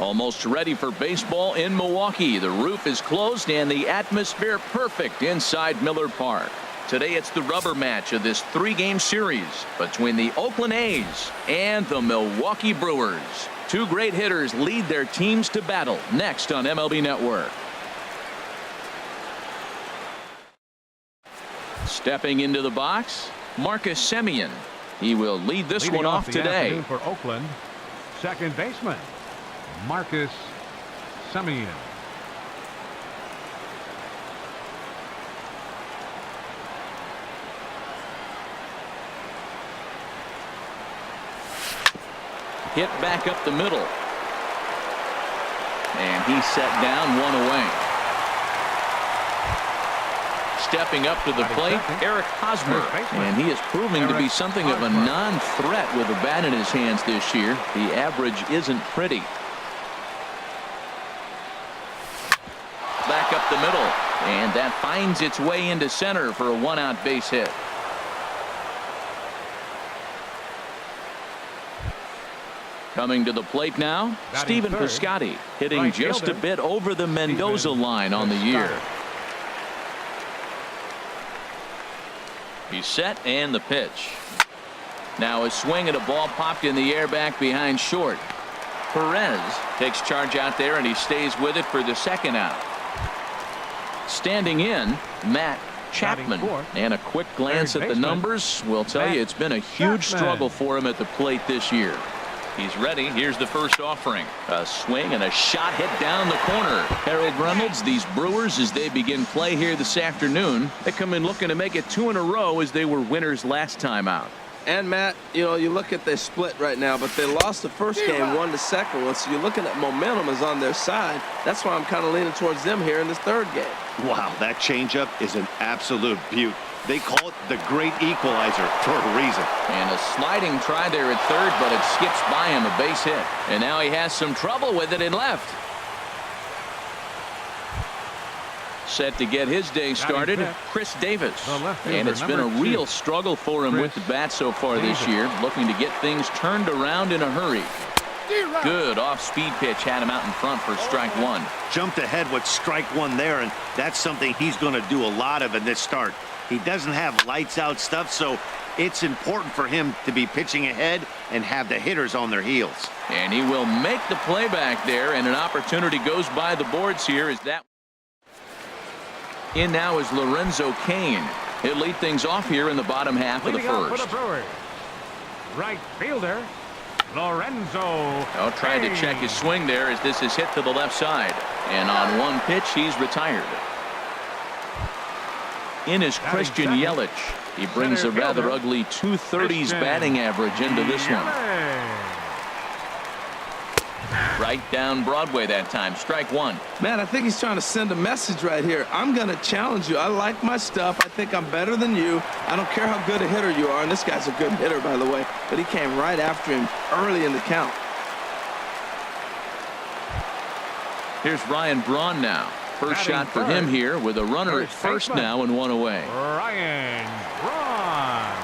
Almost ready for baseball in Milwaukee. The roof is closed and the atmosphere perfect inside Miller Park. Today it's the rubber match of this 3-game series between the Oakland A's and the Milwaukee Brewers. Two great hitters lead their teams to battle next on MLB Network. Stepping into the box, Marcus Semien. He will lead this one off today. For Oakland, second baseman Marcus Semien. Hit back up the middle. And he's set down, one away. Stepping up to the plate, Eric Hosmer. And he is proving to be something of a non-threat with a bat in his hands this year. The average isn't pretty. Back up the middle. And that finds its way into center for a 1-out base hit. Coming to the plate now, Stephen Piscotty, hitting just a bit over the Mendoza line on the year. He's set, and the pitch. Now a swing and a ball popped in the air back behind short. Perez takes charge out there, and he stays with it for the second out. Standing in, Matt Chapman. And a quick glance at the numbers will tell you it's been a huge struggle for him at the plate this year. He's ready. Here's the first offering. A swing and a shot hit down the corner. Harold Reynolds, these Brewers, as they begin play here this afternoon, they come in looking to make it 2 in a row as they were winners last time out. And Matt, you look at their split right now, but they lost the first game, won the second one. So you're looking at momentum is on their side. That's why I'm kind of leaning towards them here in this third game. Wow, that changeup is an absolute beaut. They call it the great equalizer for a reason. And a sliding try there at third, but it skips by him, a base hit. And now he has some trouble with it in left. Set to get his day started, Chris Davis. And it's been a real struggle for him with the bat so far this year, looking to get things turned around in a hurry. Good off-speed pitch had him out in front for strike one. Jumped ahead with strike one there, and that's something he's going to do a lot of in this start. He doesn't have lights out stuff, so it's important for him to be pitching ahead and have the hitters on their heels. And he will make the play back there, and an opportunity goes by the boards here. Is that in now is Lorenzo Cain. He'll lead things off here in the bottom half of the first. For the Brewers, right fielder Lorenzo. Oh, trying to check his swing there as this is hit to the left side, and on one pitch he's retired. In is Christian Yelich. He brings a rather ugly 230s batting average into this one. Right down Broadway that time. Strike one. Man, I think he's trying to send a message right here. I'm going to challenge you. I like my stuff. I think I'm better than you. I don't care how good a hitter you are. And this guy's a good hitter, by the way. But he came right after him early in the count. Here's Ryan Braun now. First shot for him here with a runner at first now and one away. Ryan Braun.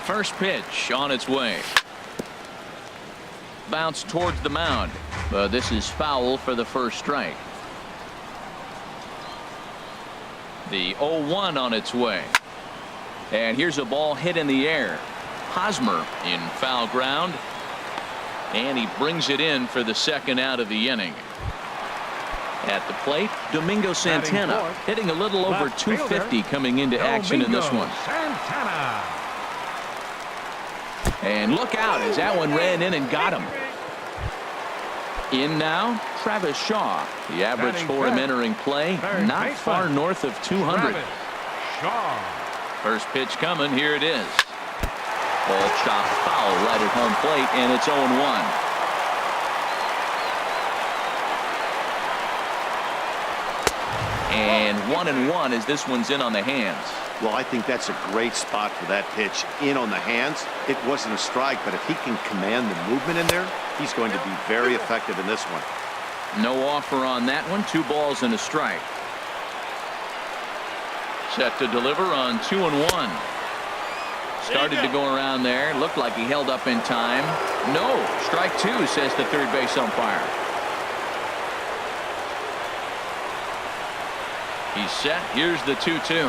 First pitch on its way. Bounce towards the mound. This is foul for the first strike. The 0-1 on its way. And here's a ball hit in the air. Hosmer in foul ground. And he brings it in for the second out of the inning. At the plate, Domingo Santana hitting a little over 250 coming into action in this one. Santana. And look out as that one ran in and got him. In now, Travis Shaw. The average for him entering play, not far north of 200. Shaw. First pitch coming. Here it is. Ball chopped foul right at home plate, and it's 0-1. And 1-1 as this one's in on the hands. Well, I think that's a great spot for that pitch in on the hands. It wasn't a strike, but if he can command the movement in there, he's going to be very effective in this one. No offer on that one. 2 balls and a strike. Set to deliver on 2-1. Started to go around there. Looked like he held up in time. No. Strike two, says the third base umpire. He's set. Here's the 2-2.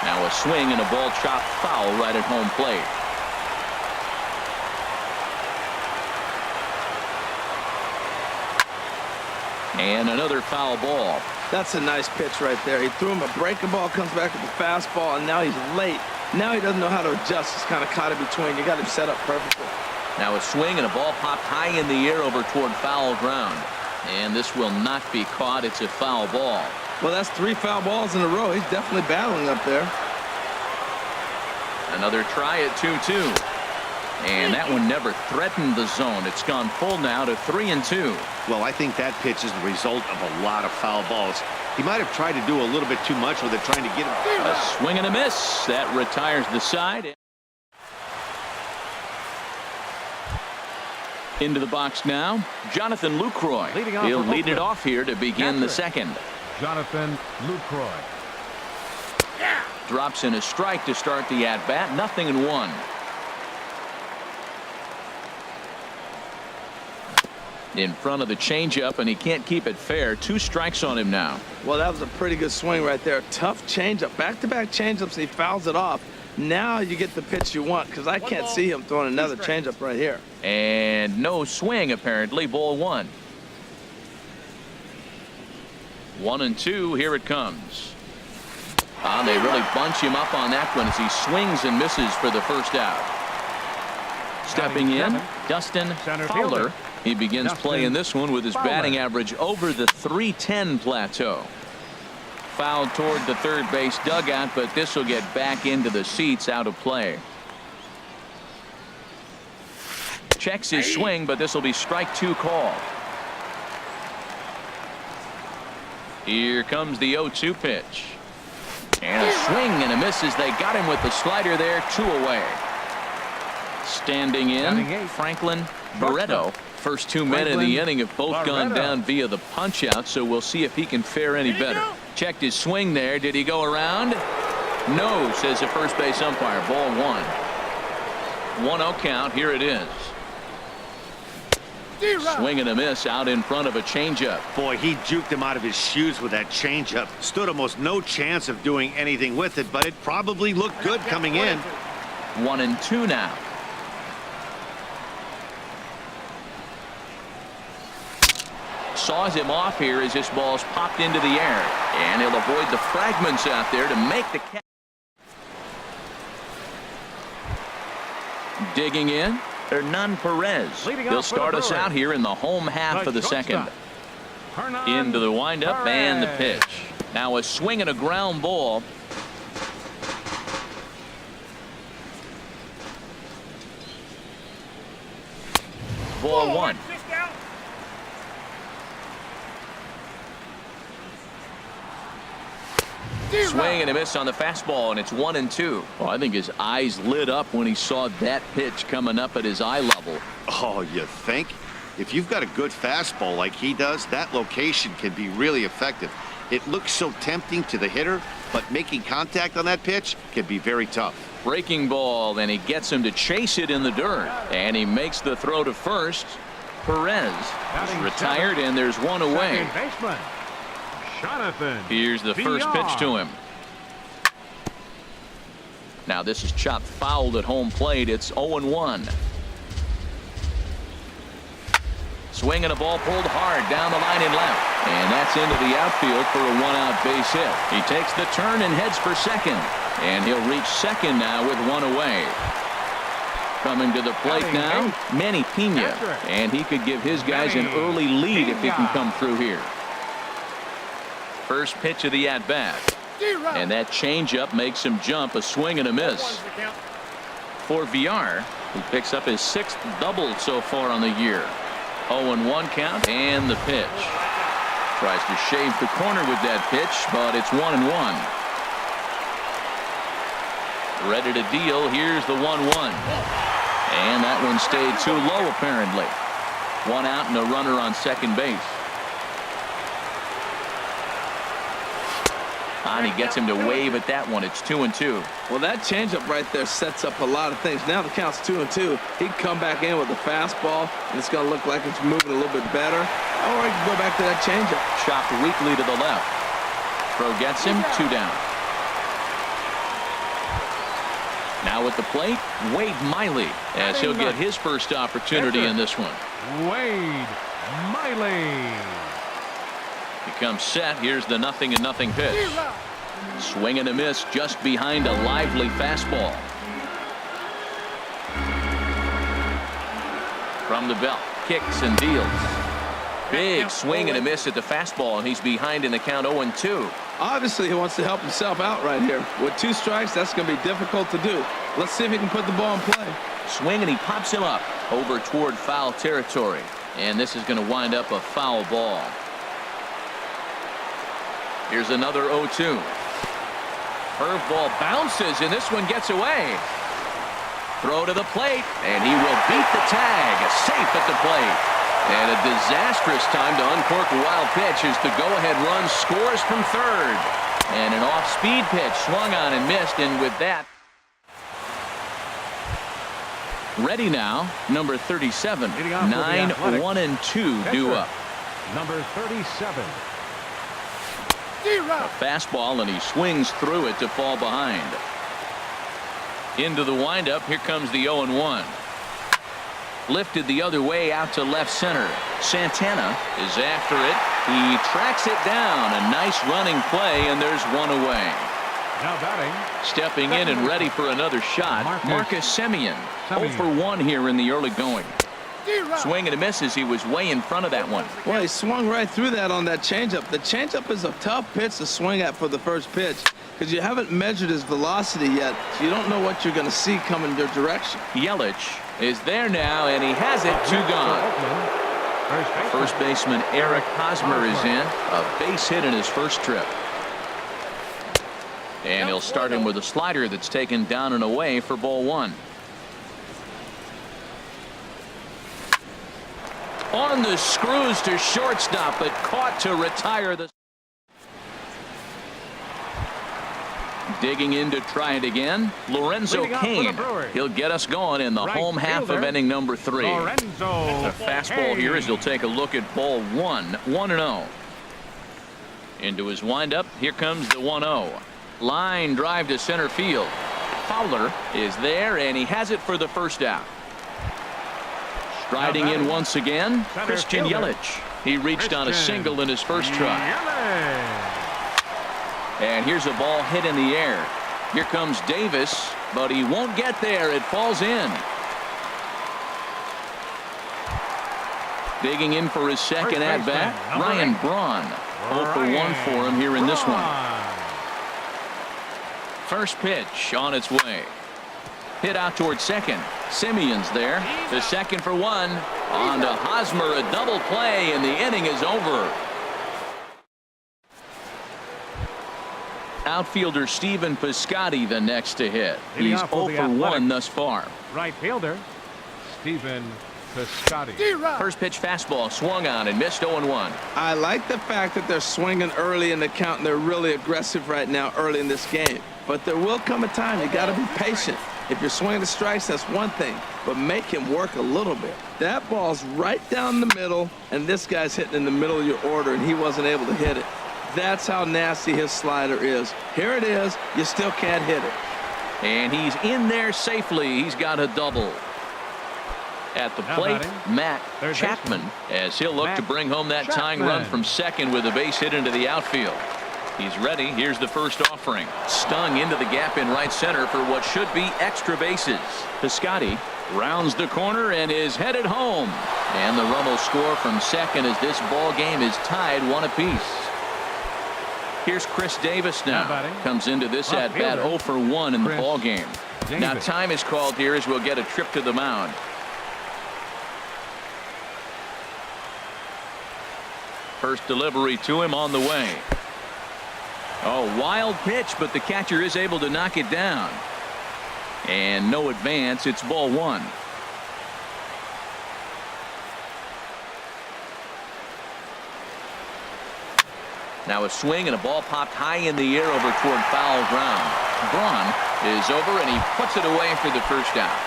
Now a swing and a ball chopped foul right at home plate. And another foul ball. That's a nice pitch right there. He threw him a breaking ball, comes back with the fastball, and now he's late. Now he doesn't know how to adjust. He's kind of caught in between. You got him set up perfectly. Now a swing and a ball popped high in the air over toward foul ground. And this will not be caught. It's a foul ball. Well, that's 3 foul balls in a row. He's definitely battling up there. Another try at 2-2. And that one never threatened the zone. It's gone full now to 3-2. Well, I think that pitch is the result of a lot of foul balls. He might have tried to do a little bit too much with it, trying to get him. A swing and a miss. That retires the side. Into the box now, Jonathan Lucroy. He'll lead it off here to begin the second. Jonathan Lucroy. Drops in a strike to start the at-bat. 0-1. In front of the changeup, and he can't keep it fair. 2 strikes on him now. Well, that was a pretty good swing right there. Tough changeup. Back-to-back changeups. He fouls it off. Now you get the pitch you want, because I can't see him throwing another changeup right here. And no swing, apparently. Ball 1. 1-2. Here it comes. They really bunch him up on that one as he swings and misses for the first out. Stepping in, Dustin Fowler. He begins playing this one with his batting average over the .310 plateau. Fouled toward the third base dugout, but this will get back into the seats, out of play. Checks his swing, but this will be strike 2 called. Here comes the 0-2 pitch. And a swing and a miss as they got him with the slider there. 2 away. Standing in, Franklin Barreto. First 2 men in the inning have both gone down via the punch out, so we'll see if he can fare any better. Checked his swing there. Did he go around? No, says the first base umpire. Ball 1. 1-0 count. Here it is. Swing and a miss out in front of a changeup. Boy, he juked him out of his shoes with that changeup. Stood almost no chance of doing anything with it, but it probably looked good coming in. 1-2 now. Saws him off here as this ball's popped into the air, and he'll avoid the fragments out there to make the catch. Digging in, Hernan Perez. He'll start us out here in the home half of the second. Into the windup and the pitch. Now a swing and a ground ball. Ball 1. Swing and a miss on the fastball, and it's 1-2. Well, I think his eyes lit up when he saw that pitch coming up at his eye level. Oh, you think? If you've got a good fastball like he does, that location can be really effective. It looks so tempting to the hitter, but making contact on that pitch can be very tough. Breaking ball, and he gets him to chase it in the dirt, and he makes the throw to first. Perez is retired, and there's 1 away. Jonathan. Here's the first pitch to him. Now this is chopped fouled at home plate. It's 0-1. Swing and a ball pulled hard down the line and left. And that's into the outfield for a 1-out base hit. He takes the turn and heads for second. And he'll reach second now with 1 away. Coming to the plate now, Manny Pena. And he could give his guys an early lead if he can come through here. First pitch of the at-bat. And that changeup makes him jump. A swing and a miss. For VR, he picks up his 6th double so far on the year. 0-1 count and the pitch. Tries to shave the corner with that pitch, but it's 1-1. Ready to deal. Here's the 1-1. And that one stayed too low, apparently. 1 out and a runner on second base. And he gets him to wave at that one. It's 2-2. Well, that changeup right there sets up a lot of things. Now the count's 2-2. He can come back in with a fastball, and it's going to look like it's moving a little bit better. Or he can go back to that changeup. Chopped weakly to the left. Throw gets him. 2 down. Now at the plate, Wade Miley, as he'll get his first opportunity in this one. Wade Miley. He comes set. Here's the 0-0 pitch. Swing and a miss just behind a lively fastball. From the belt, kicks and deals. Big swing and a miss at the fastball, and he's behind in the count 0-2. Obviously, he wants to help himself out right here. With 2 strikes, that's going to be difficult to do. Let's see if he can put the ball in play. Swing, and he pops him up over toward foul territory. And this is going to wind up a foul ball. Here's another 0-2. Curveball bounces, and this one gets away. Throw to the plate, and he will beat the tag. Safe at the plate. And a disastrous time to uncork a wild pitch as the go-ahead run scores from third. And an off-speed pitch swung on and missed, and with that. Ready now, number 37. 9-1-2 due up. Number 37. A fastball, and he swings through it to fall behind. Into the windup. Here comes the 0-1. Lifted the other way out to left center. Santana is after it. He tracks it down. A nice running play, and there's one away. Now batting. Stepping in and ready for another shot. Marcus Semien. 0 for 1 here in the early going. Swing and a miss as he was way in front of that one. Well, he swung right through that on that changeup. The changeup is a tough pitch to swing at for the first pitch because you haven't measured his velocity yet, so you don't know what you're going to see coming your direction. Yelich is there now, and he has it. 2 gone. First baseman Eric Hosmer is in. A base hit in his first trip. And he'll start him with a slider that's taken down and away for ball 1. On the screws to shortstop, but caught to retire the. Digging in to try it again. Lorenzo Cain. He'll get us going in the home half of inning number 3. A fastball here as he'll take a look at ball 1. 1-0. Into his windup. Here comes the 1-0. Line drive to center field. Fowler is there, and he has it for the first out. Striding in once again, Christian Yelich. He reached on a single in his first try. And here's a ball hit in the air. Here comes Davis, but he won't get there. It falls in. Digging in for his second at-bat, Ryan Braun. 0 for 1 for him here in this one. First pitch on its way. Hit out towards second. Simeon's there. The second for 1. On to Hosmer, a double play, and the inning is over. Outfielder Stephen Piscotty the next to hit. He's 0 for 1 thus far. Right fielder Stephen Piscotty. First pitch fastball swung on and missed. 0-1. I like the fact that they're swinging early in the count, and they're really aggressive right now early in this game. But there will come a time you got to be patient. If you're swinging the strikes, that's one thing, but make him work a little bit. That ball's right down the middle, and this guy's hitting in the middle of your order, and he wasn't able to hit it. That's how nasty his slider is. Here it is. You still can't hit it. And he's in there safely. He's got a double. At the plate, Matt Chapman, as he'll look to bring home that tying run from second with a base hit into the outfield. He's ready. Here's the first offering. Stung into the gap in right center for what should be extra bases. Piscotty rounds the corner and is headed home. And the run will score from second as this ball game is tied 1 apiece. Here's Chris Davis now. Comes into this at bat 0 for 1 in the ball game. Now time is called here as we'll get a trip to the mound. First delivery to him on the way. Oh, wild pitch, but the catcher is able to knock it down. And no advance. It's ball 1. Now a swing and a ball popped high in the air over toward foul ground. Braun is over and he puts it away for the first out.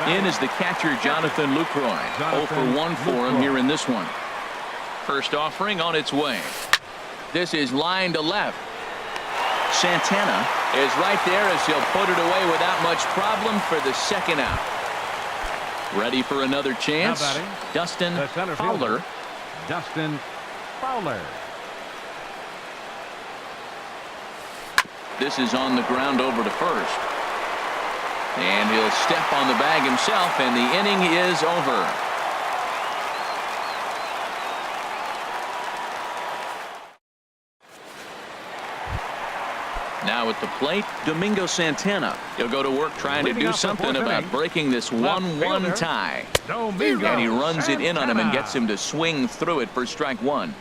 In is the catcher Jonathan Lucroy. 0 for 1 for him here in this one. First offering on its way. This is line to left. Santana is right there as he'll put it away without much problem for the second out. Ready for another chance. Dustin Fowler. Dustin Fowler. This is on the ground over to first. And he'll step on the bag himself, and the inning is over. Now at the plate, Domingo Santana. He'll go to work trying to do something about breaking this 1-1 tie. And he runs it in on him and gets him to swing through it for strike one.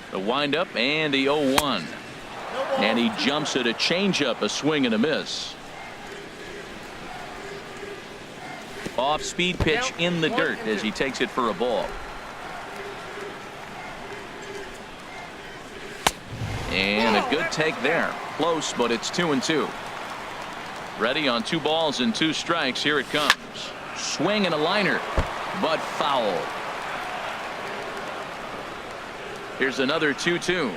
The windup and the 0-1. And he jumps at a changeup, a swing and a miss. Off-speed pitch in the dirt as he takes it for a ball. And a good take there. Close, but it's 2-2. Ready on 2 balls and 2 strikes. Here it comes. Swing and a liner, but foul. Here's another 2-2.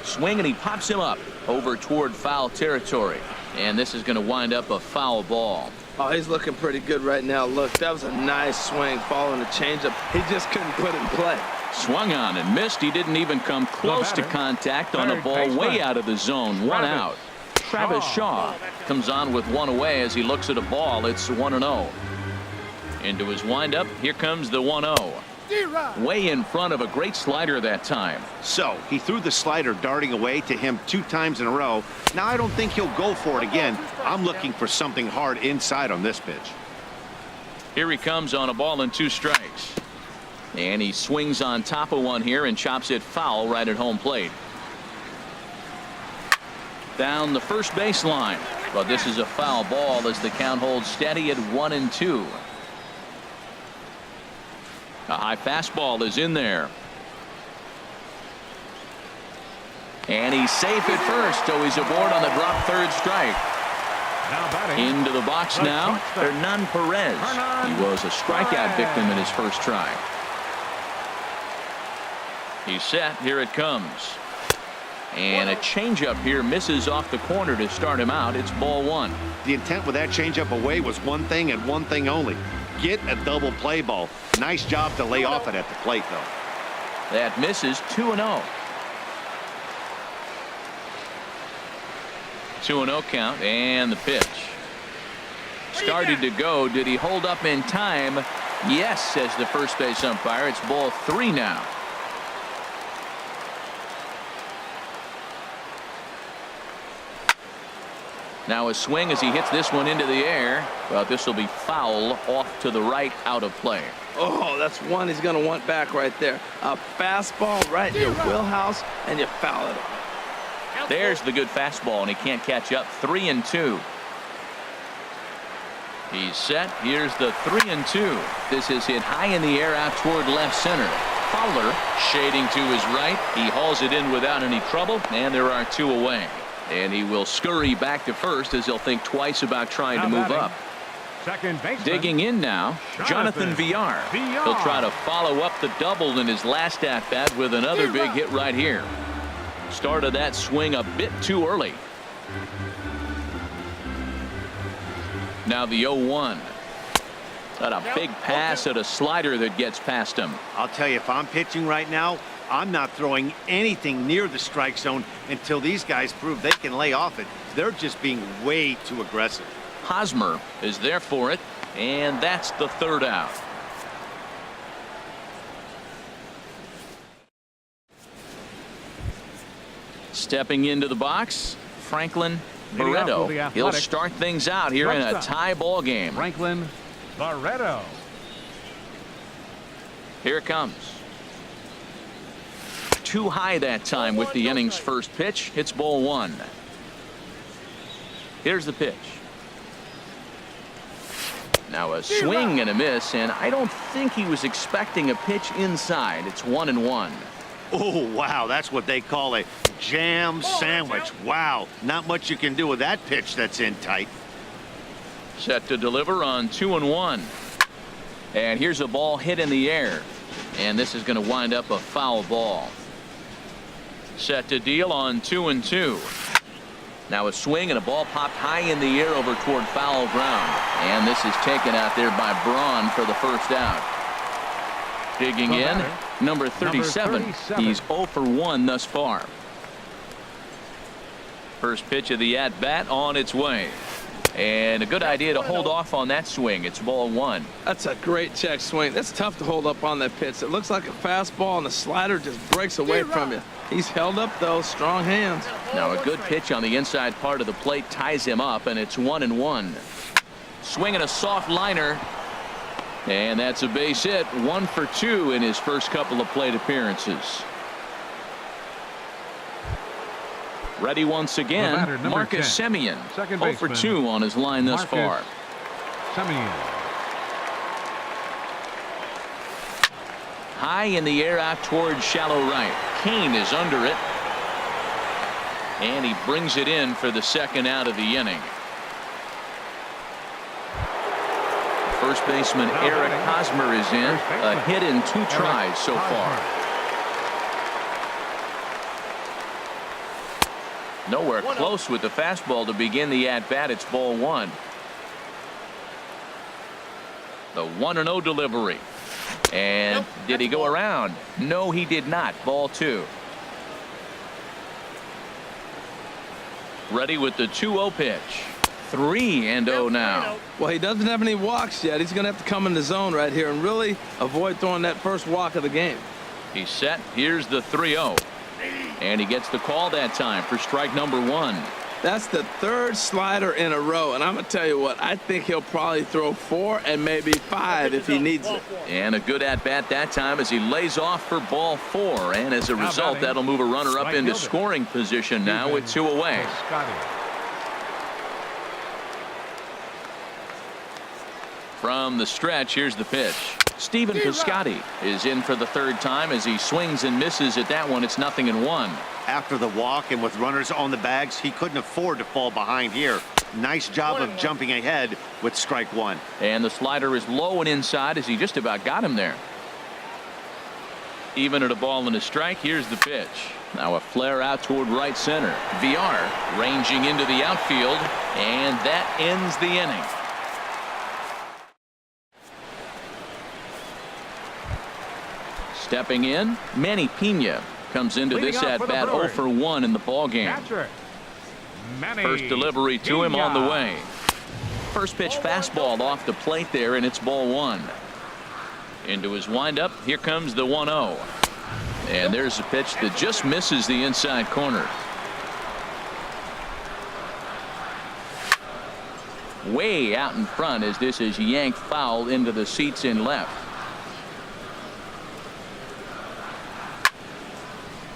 Swing and he pops him up over toward foul territory. And this is going to wind up a foul ball. Oh, he's looking pretty good right now. Look, that was a nice swing following the changeup. He just couldn't put it in play. Swung on and missed. He didn't even come close to contact on a ball way out of the zone. 1 out. Travis Shaw comes on with 1 away as he looks at a ball. It's 1-0. Into his windup. Here comes the 1-0. Way in front of a great slider that time. So he threw the slider darting away to him 2 times in a row. Now I don't think he'll go for it again. I'm looking for something hard inside on this pitch. Here he comes on a ball and 2 strikes. And he swings on top of one here and chops it foul right at home plate. Down the first baseline. But this is a foul ball as the count holds steady at 1-2. A high fastball is in there. And he's safe at first, so he's aboard on the drop third strike. Into the box now, Hernan Perez. He was a strikeout victim in his first try. He's set. Here it comes. And a changeup here misses off the corner to start him out. It's ball 1. The intent with that changeup away was one thing and one thing only. Get a double play ball. Nice job to lay off it at the plate, though. That misses. 2-0. 2-0 count and the pitch. Started to go. Did he hold up in time? Yes, says the first base umpire. It's ball 3 now. Now a swing as he hits this one into the air. But this will be foul off to the right, out of play. Oh, that's one he's going to want back right there. A fastball right in your wheelhouse, and you foul it. There's the good fastball, and he can't catch up. 3-2. He's set. Here's the 3-2. This is hit high in the air out toward left center. Fowler shading to his right. He hauls it in without any trouble, and there are 2 away. And he will scurry back to first as he'll think twice about trying to move up. Second baseman. Digging in now, Jonathan Villar. He'll try to follow up the double in his last at-bat with another big hit right here. Started that swing a bit too early. Now the 0-1. Got a big pass at a slider that gets past him. I'll tell you, if I'm pitching right now, I'm not throwing anything near the strike zone until these guys prove they can lay off it. They're just being way too aggressive. Hosmer is there for it, and that's the 3rd out. Stepping into the box, Franklin Barreto. He'll start things out here in a tie ball game. Franklin Barreto. Here it comes. Too high that time with the inning's first pitch. It's ball 1. Here's the pitch. Now a swing and a miss, and I don't think he was expecting a pitch inside. It's 1-1. Oh, wow, that's what they call a jam sandwich. Wow, not much you can do with that pitch that's in tight. Set to deliver on 2-1. And here's a ball hit in the air, and this is going to wind up a foul ball. Set to deal on 2-2. Now a swing and a ball popped high in the air over toward foul ground, and this is taken out there by Braun for the first out. Digging in, number 37. He's 0 for 1 thus far. First pitch of the at-bat on its way. And a good idea to hold off on that swing. It's ball 1. That's a great check swing. That's tough to hold up on that pitch. It looks like a fastball, and the slider just breaks away from you. He's held up, though. Strong hands. Now a good pitch on the inside part of the plate ties him up, and it's 1-1. Swinging a soft liner. And that's a base hit. 1 for 2 in his first couple of plate appearances. Ready once again, Marcus Semien. 0 for 2 on his line thus far. Semien. High in the air out towards shallow right. Kane is under it. And he brings it in for the second out of the inning. First baseman Eric Hosmer is in. A hit in 2 tries so far. Nowhere close with the fastball to begin the at-bat. It's ball 1. The 1-0 delivery. And did he go around? No, he did not. Ball 2. Ready with the 2-0 pitch. 3-0 now. Well, he doesn't have any walks yet. He's going to have to come in the zone right here and really avoid throwing that first walk of the game. He's set. Here's the 3-0. And he gets the call that time for strike number 1. That's the 3rd slider in a row. And I'm going to tell you what, I think he'll probably throw 4 and maybe 5 if he needs it. And a good at-bat that time as he lays off for ball 4. And as a result, that'll move a runner up into scoring position now with 2 away. From the stretch, here's the pitch. Stephen Piscotty is in for the 3rd time as he swings and misses at that one. It's 0-1. After the walk and with runners on the bags, he couldn't afford to fall behind here. Nice job of jumping ahead with strike 1. And the slider is low and inside as he just about got him there. Even at a ball and a strike, here's the pitch. Now a flare out toward right center. VR ranging into the outfield, and that ends the inning. Stepping in, Manny Pena comes into this at-bat 0 for 1 in the ballgame. First delivery to him on the way. First pitch fastball off the plate there, and it's ball 1. Into his windup, here comes the 1-0. And there's a pitch that just misses the inside corner. Way out in front as this is yanked foul into the seats in left.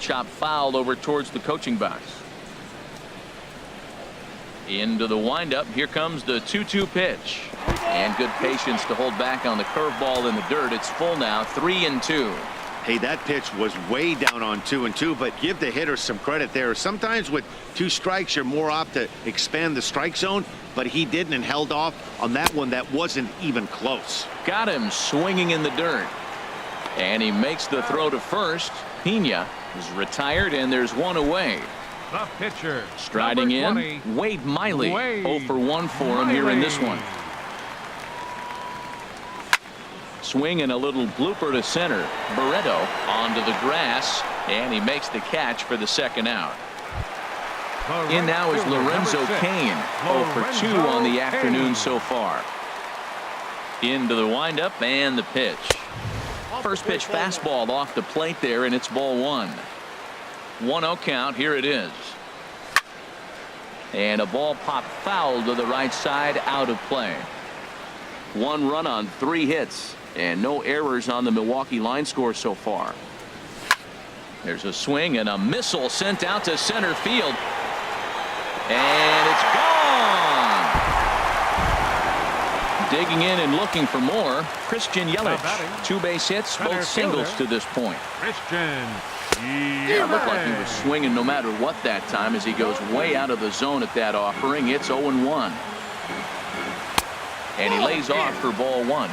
Chop foul over towards the coaching box. Into the windup. Here comes the 2-2 pitch. And good patience to hold back on the curveball in the dirt. It's full now, 3-2. Hey, that pitch was way down on 2-2, but give the hitter some credit there. Sometimes with 2 strikes, you're more apt to expand the strike zone, but he didn't and held off on that one that wasn't even close. Got him swinging in the dirt. And he makes the throw to first. Pena is retired, and there's 1 away. The pitcher. Striding in, 20, Wade Miley. 0 for 1 for him here in this one. Swinging a little blooper to center. Barreto onto the grass, and he makes the catch for the second out. In now is Lorenzo Cain. 0 for 2 on the afternoon so far. Into the windup and the pitch. First pitch fastball off the plate there, and it's ball 1. 1-0 count. Here it is. And a ball popped foul to the right side, out of play. 1 run on 3 hits, and no errors on the Milwaukee line score so far. There's a swing and a missile sent out to center field. And it's gone. Digging in and looking for more, Christian Now Yelich. batting. 2 base hits, Center both singles fielder. to this point. Christian It looked like he was swinging no matter what that time as he goes way out of the zone at that offering. It's 0-1. And he lays off for ball 1.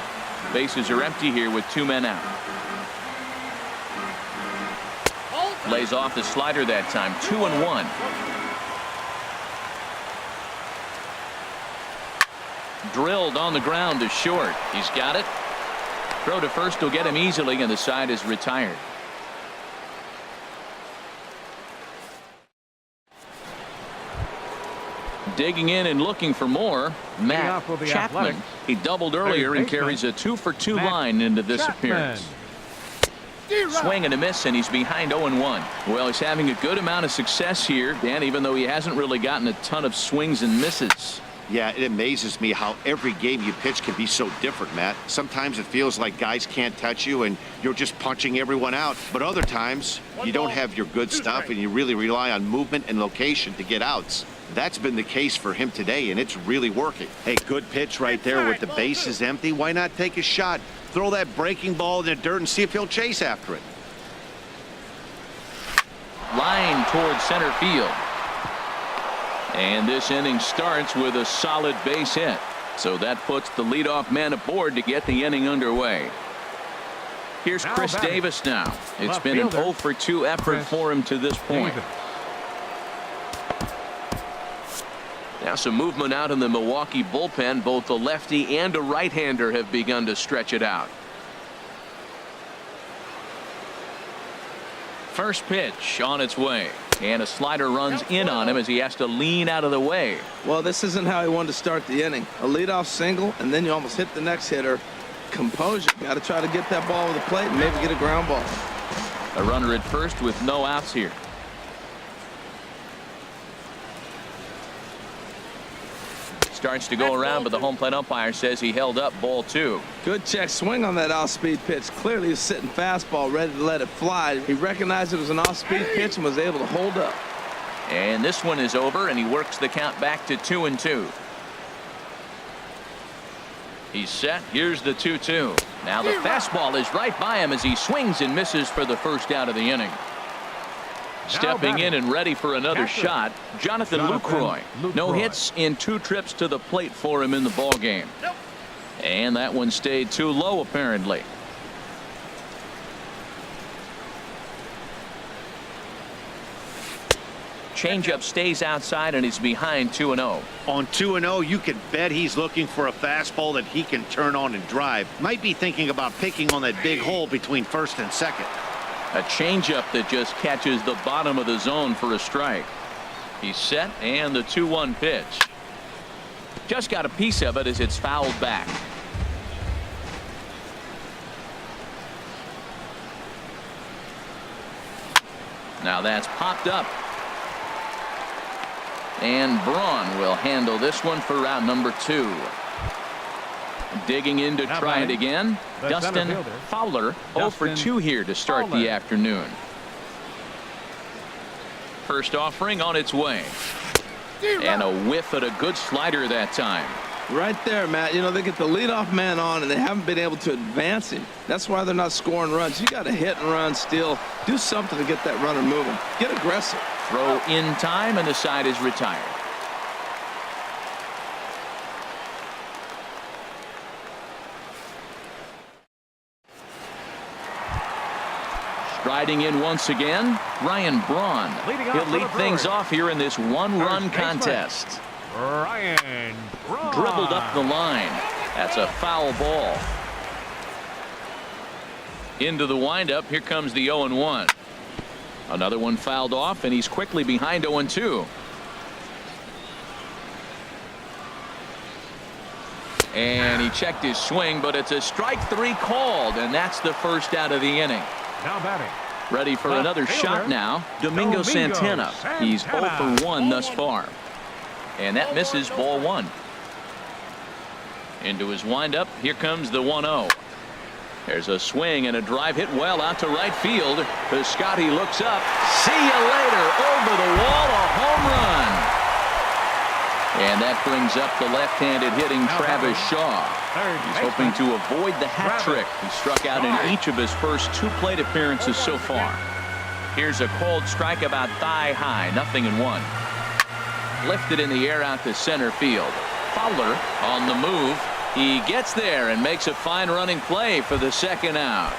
Bases are empty here with 2 men out. Lays off the slider that time. 2-1. Drilled on the ground to short. He's got it. Throw to first will get him easily, and the side is retired. Digging in and looking for more, Matt off with the Chapman. Athletics. He doubled earlier and baseman, carries a 2-for-2 Matt line into this Chapman. appearance. Swing and a miss, and he's behind 0-1. Well, he's having a good amount of success here, Dan, even though he hasn't really gotten a ton of swings and misses. Yeah, it amazes me how every game you pitch can be so different, Matt. Sometimes it feels like guys can't touch you and you're just punching everyone out. But other times, you don't have your good stuff and you really rely on movement and location to get outs. That's been the case for him today, and it's really working. Hey, good pitch right there with the bases empty. Why not take a shot? Throw that breaking ball in the dirt and see if he'll chase after it. Line towards center field. And this inning starts with a solid base hit. So that puts the leadoff man aboard to get the inning underway. Here's Now Chris batting. Davis now. It's Left been an fielder, 0-for-2 effort Chris for him to this point. Davis. Now some movement out in the Milwaukee bullpen. Both a lefty and a right-hander have begun to stretch it out. First pitch on its way. And a slider runs in on him as he has to lean out of the way. Well, this isn't how he wanted to start the inning. A leadoff single, and then you almost hit the next hitter. Composure. Got to try to get that ball over the plate and maybe get a ground ball. A runner at first with no outs here. Starts to go around, but the home plate umpire says he held up ball 2. Good check swing on that off-speed pitch. Clearly he's sitting fastball, ready to let it fly. He recognized it was an off-speed pitch and was able to hold up. And this one is over, and he works the count back to 2-2. He's set. Here's the 2-2. Now the fastball is right by him as he swings and misses for the first out of the inning. Stepping in and ready for another shot, Jonathan Lucroy. No hits in 2 trips to the plate for him in the ball game. And that one stayed too low, apparently. Changeup stays outside, and he's behind 2-0. On 2-0, you can bet he's looking for a fastball that he can turn on and drive. Might be thinking about picking on that big hole between first and second. A changeup that just catches the bottom of the zone for a strike. He's set, and the 2-1 pitch. Just got a piece of it as it's fouled back. Now that's popped up. And Braun will handle this one for round number 2. Digging in to Now try it batting, again. the Dustin center fielder, Fowler, 0-for-2 here to start Fowler. the afternoon. First offering on its way. And a whiff at a good slider that time. Right there, Matt. You know, they get the leadoff man on, and they haven't been able to advance him. That's why they're not scoring runs. You got to hit and run, steal. Do something to get that runner moving. Get aggressive. Throw in time, and the side is retired. Striding in once again, Ryan Braun. Leading off He'll for lead the things Brewers. off here in this one-run First baseman. contest. Ryan Braun. Dribbled up the line. That's a foul ball. Into the windup. Here comes the 0-1. Another one fouled off, and he's quickly behind 0-2. And he checked his swing, but it's a strike 3 called, and that's the first out of the inning. Now batting. Ready for Left another fielder, shot now. Domingo Santana. He's 0-for-1 thus far. And that misses ball 1. Into his windup. Here comes the 1-0. There's a swing and a drive hit well out to right field. Piscotty looks up. See you later. Over the wall, a home run. And that brings up the left-handed hitting Travis Shaw. He's hoping to avoid the hat trick. He struck out in each of his first 2 plate appearances so far. Here's a cold strike about thigh high, 0-1. Lifted in the air out to center field. Fowler on the move. He gets there and makes a fine running play for the 2nd out.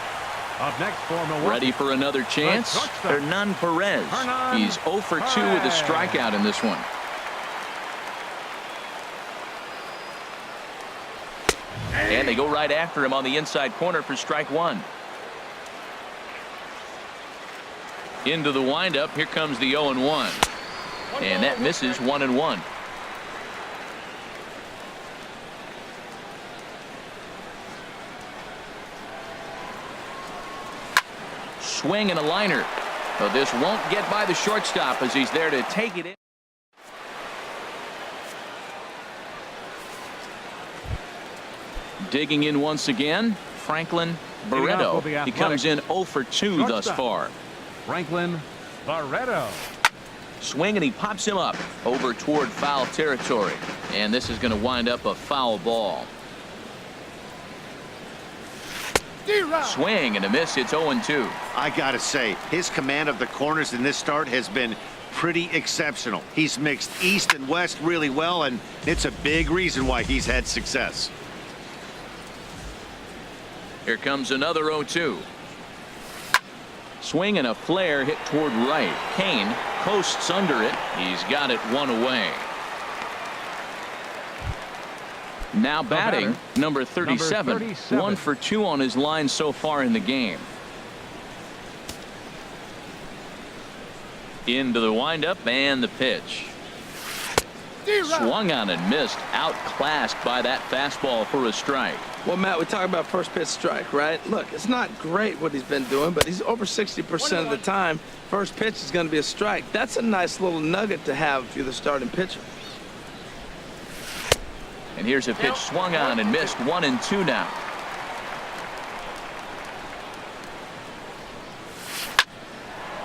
Up next for Milwaukee. Ready for another chance? Hernan Perez. He's 0 for 2 with a strikeout in this one. And they go right after him on the inside corner for strike 1. Into the windup. Here comes the 0-1. And that misses 1-1. Swing and a liner. So this won't get by the shortstop as he's there to take it in. Digging in once again, Franklin Barreto. He comes in 0 for 2 thus far. Franklin Barreto. Swing and he pops him up over toward foul territory. And this is going to wind up a foul ball. Swing and a miss. It's 0-2. I gotta say, his command of the corners in this start has been pretty exceptional. He's mixed east and west really well, and it's a big reason why he's had success. Here comes another 0-2. Swing and a flare hit toward right. Kane coasts under it. He's got it 1 away. Now batting, number 37. 1 for 2 on his line so far in the game. Into the windup and the pitch. Swung on and missed. Outclassed by that fastball for a strike. Well, Matt, we talk about first pitch strike, right? Look, it's not great what he's been doing, but he's over 60% of the time. First pitch is going to be a strike. That's a nice little nugget to have if you're the starting pitcher. And here's a pitch swung on and missed. 1-2 now.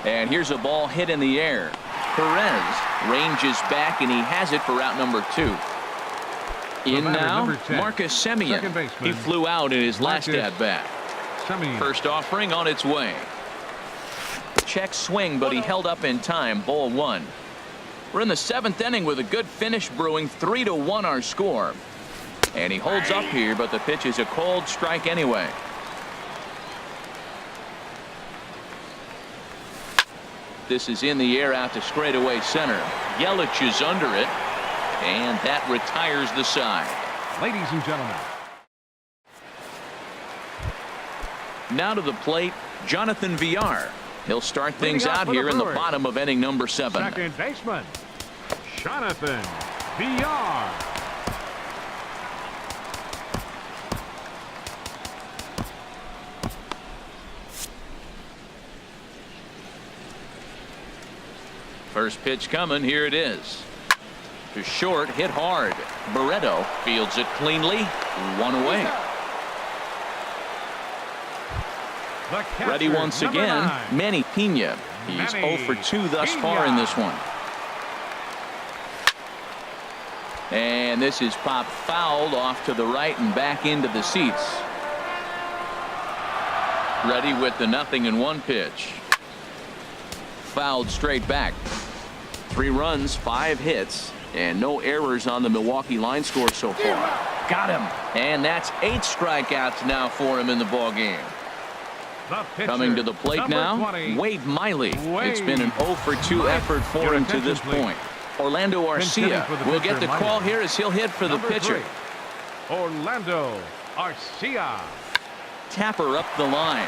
And here's a ball hit in the air. Perez ranges back and he has it for out number 2. In now, Marcus Semien. He flew out in his last at bat. First offering on its way. Check swing, but he held up in time. Ball 1. We're in the 7th inning with a good finish brewing. 3-1 our score. And he holds up here, but the pitch is a cold strike anyway. This is in the air out to straightaway center. Yelich is under it. And that retires the side. Ladies and gentlemen. Now to the plate, Jonathan Villar. He'll start things out here in the bottom of inning number 7. Second baseman, Jonathan Villar. First pitch coming. Here it is. To short, hit hard. Barreto fields it cleanly. 1 away. Ready once again, Manny Pena. He's 0 for 2 thus far in this one. And this is popped fouled off to the right and back into the seats. Ready with the 0-1 pitch. Fouled straight back. 3 runs, 5 hits, and no errors on the Milwaukee line score so far. Got him. And that's 8 strikeouts now for him in the ball game. Coming to the plate now, 20. Wade Miley. It's been an 0 for 2 effort for him to this point. Orlando Arcia will get the call here as he'll hit for the pitcher. Orlando Arcia. Tapper up the line.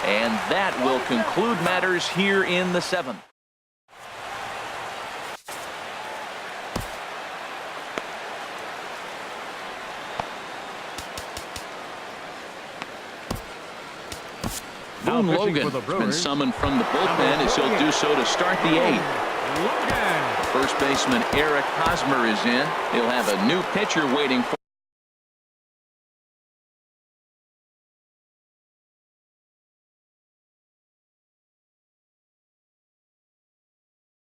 And that will conclude matters here in the 7th. Boone Logan has been summoned from the bullpen as he'll do so to start the 8th. First baseman Eric Hosmer is in. He'll have a new pitcher waiting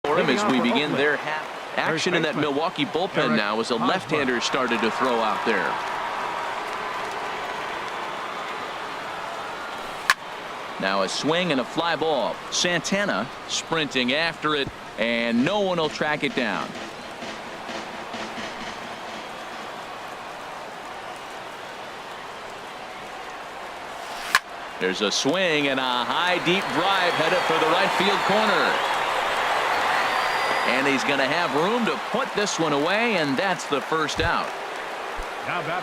for him as we begin their half. Action in that Milwaukee bullpen now as a left-hander started to throw out there. Now a swing and a fly ball. Santana sprinting after it, and no one will track it down. There's a swing and a high deep drive headed for the right field corner. And he's going to have room to put this one away, and that's the first out.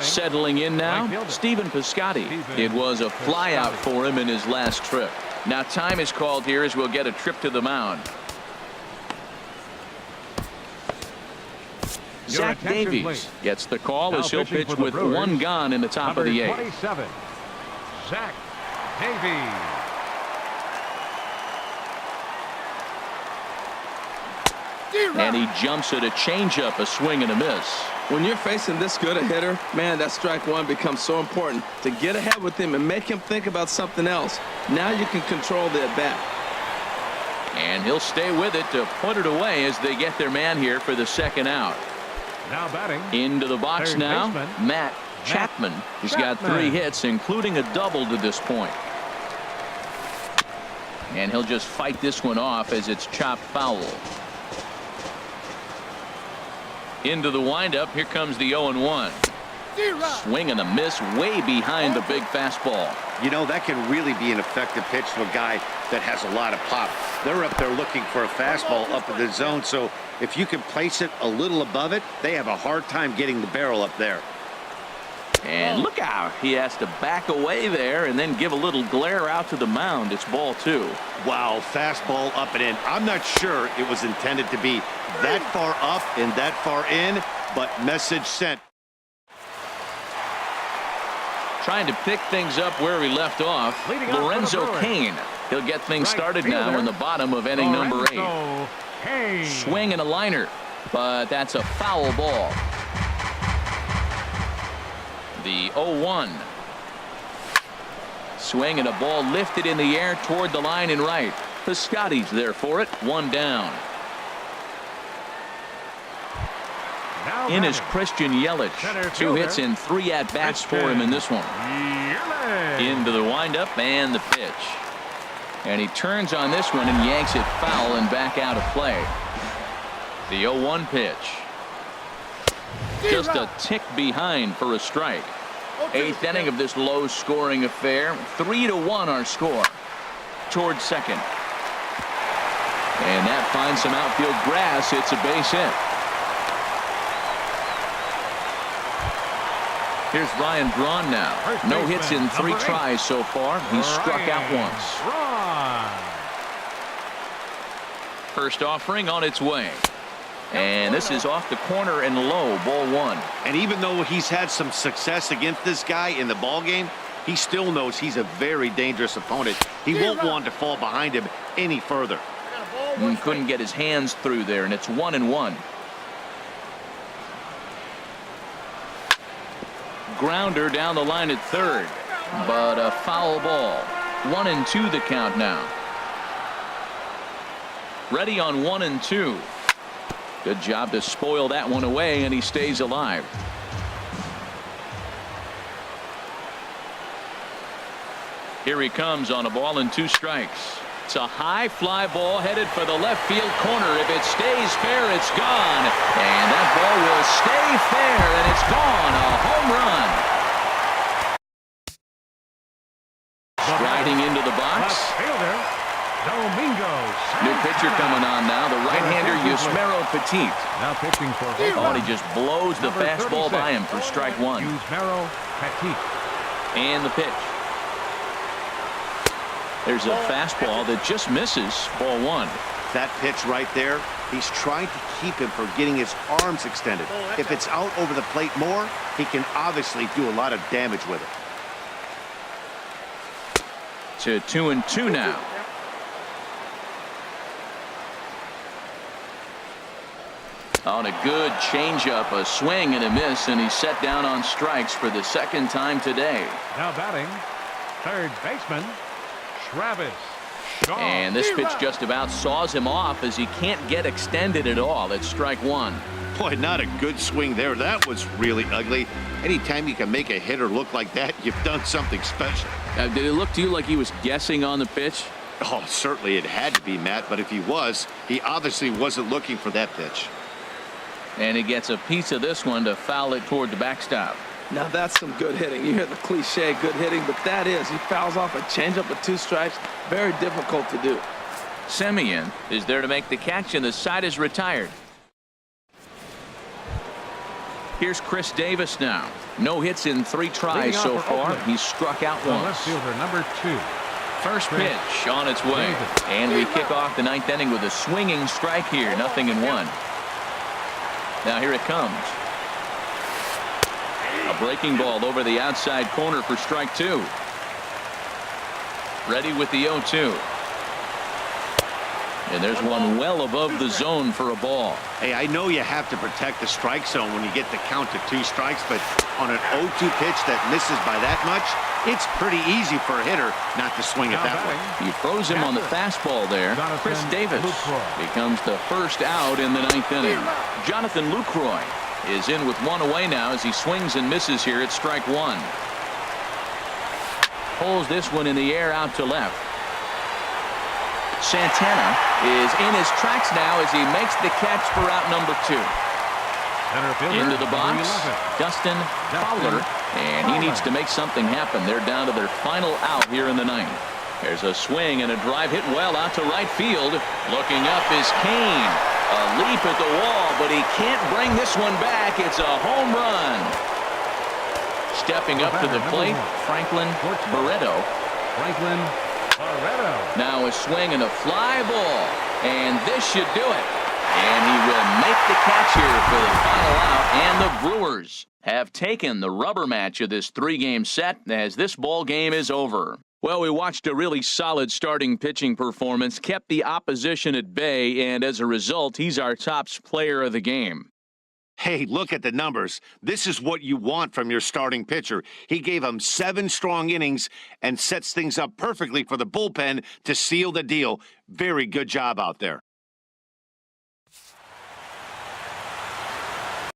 Settling in now, Stephen Piscotty. It was a fly out for him in his last trip. Now time is called here as we'll get a trip to the mound. Zach Davies gets the call as he'll pitch with one gone in the top of the 8th. 27, Zach Davies. And he jumps at a changeup, a swing and a miss. When you're facing this good a hitter, man, that strike one becomes so important to get ahead with him and make him think about something else. Now you can control the at bat. And he'll stay with it to put it away as they get their man here for the second out. Now batting. Into the box now, Matt Chapman, who's got 3 hits, including a double to this point. And he'll just fight this one off as it's chopped foul. Into the windup. Here comes the 0-1. Swing and a miss way behind the big fastball. You know, that can really be an effective pitch to a guy that has a lot of pop. They're up there looking for a fastball up in the zone, so if you can place it a little above it, they have a hard time getting the barrel up there. And look out. He has to back away there and then give a little glare out to the mound. It's ball 2. Wow, fastball up and in. I'm not sure it was intended to be that far up and that far in, but message sent. Trying to pick things up where he left off. Lorenzo Cain. He'll get things started now in the bottom of inning number 8. Swing and a liner, but that's a foul ball. The 0-1. Swing and a ball lifted in the air toward the line and right. Piscotty's there for it. 1 down. In is Christian Yelich. 2 hits and 3 at-bats for him in this one. Into the windup and the pitch. And he turns on this one and yanks it foul and back out of play. The 0-1 pitch. Just a tick behind for a strike. 8th inning of this low-scoring affair. 3-1 our score. Towards second. And that finds some outfield grass. It's a base hit. Here's Ryan Braun now. No hits in 3 tries so far. He's struck out once. First offering on its way. And this is off the corner and low, ball 1. And even though he's had some success against this guy in the ball game, he still knows he's a very dangerous opponent. He won't want to fall behind him any further. And couldn't get his hands through there, and it's 1-1. Grounder down the line at third, but a foul ball. 1-2 the count now. Ready on 1-2. Good job to spoil that one away, and he stays alive. Here he comes on a ball and 2 strikes. It's a high fly ball headed for the left field corner. If it stays fair, it's gone. And that ball will stay fair, and it's gone. A home run. Striding into the box. New pitcher coming on now, the right-hander Yusmeiro Petit. Now pitching for Oh, he just blows the fastball by him for strike 1. Yusmeiro Petit. And the pitch. There's a fastball that just misses, ball 1. That pitch right there, he's trying to keep him from getting his arms extended. If it's out over the plate more, he can obviously do a lot of damage with it. To 2-2 now. On a good changeup, a swing and a miss, and he's set down on strikes for the second time today. Now batting, third baseman, Travis And this pitch just about saws him off as he can't get extended at all. It's strike one. Boy, not a good swing there. That was really ugly. Anytime you can make a hitter look like that, you've done something special. Did it look to you like he was guessing on the pitch? Oh, certainly it had to be, Matt, but if he was, he obviously wasn't looking for that pitch. And he gets a piece of this one to foul it toward the backstop. Now that's some good hitting. You hear the cliche good hitting, but that is. He fouls off a changeup with 2 strikes. Very difficult to do. Semien is there to make the catch, and the side is retired. Here's Chris Davis now. No hits in 3 tries so far. He's struck out once. Left fielder number 2. First pitch on its way. And we kick off the 9th inning with a swinging strike here. 0-1. Now here it comes. A breaking ball over the outside corner for strike 2. Ready with the 0-2. And there's one well above the zone for a ball. Hey, I know you have to protect the strike zone when you get the count to 2 strikes, but on an 0-2 pitch that misses by that much, it's pretty easy for a hitter not to swing it that way. He throws him on the fastball there. Chris Davis becomes the first out in the 9th inning. Jonathan Lucroy is in with 1 away now as he swings and misses here at strike 1. Pulls this one in the air out to left. Santana is in his tracks now as he makes the catch for out number 2. Into the box, Dustin Fowler, and he needs to make something happen. They're down to their final out here in the 9th. There's a swing and a drive hit well out to right field. Looking up is Kane. A leap at the wall, but he can't bring this one back. It's a home run. Stepping up to the plate, Franklin Barreto. Now a swing and a fly ball, and this should do it. And he will make the catch here for the final out, and the Brewers have taken the rubber match of this 3-game set as this ball game is over. Well, we watched a really solid starting pitching performance, kept the opposition at bay, and as a result, he's our top player of the game. Hey, look at the numbers. This is what you want from your starting pitcher. He gave him 7 strong innings and sets things up perfectly for the bullpen to seal the deal. Very good job out there.